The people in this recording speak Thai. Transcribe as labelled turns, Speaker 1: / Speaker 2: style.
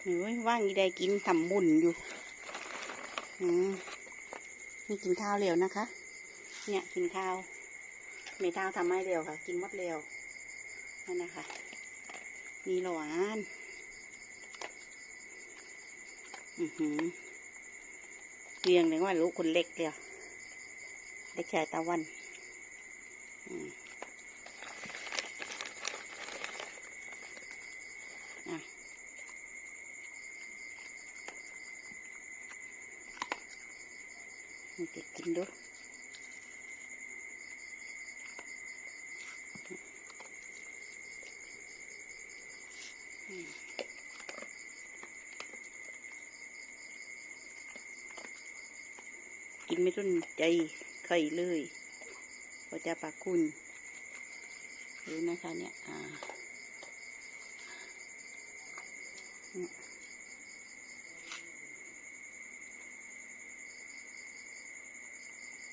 Speaker 1: หนูว่างอีได้กินทำบุญอยู่นี่กินข้าวเร็วนะคะ เนี่ยกินข้าวเมท้าทำให้เร็วค่ะ กินหมดเร็วนั่นนะคะมีหวานเรียงเลยว่าลูกคนเล็กเดียวเด็กชายตะวันมันจะกินดูกินไม่ต้นใจไข่เลยพอจะปากคุณดูนะคะเนี่ย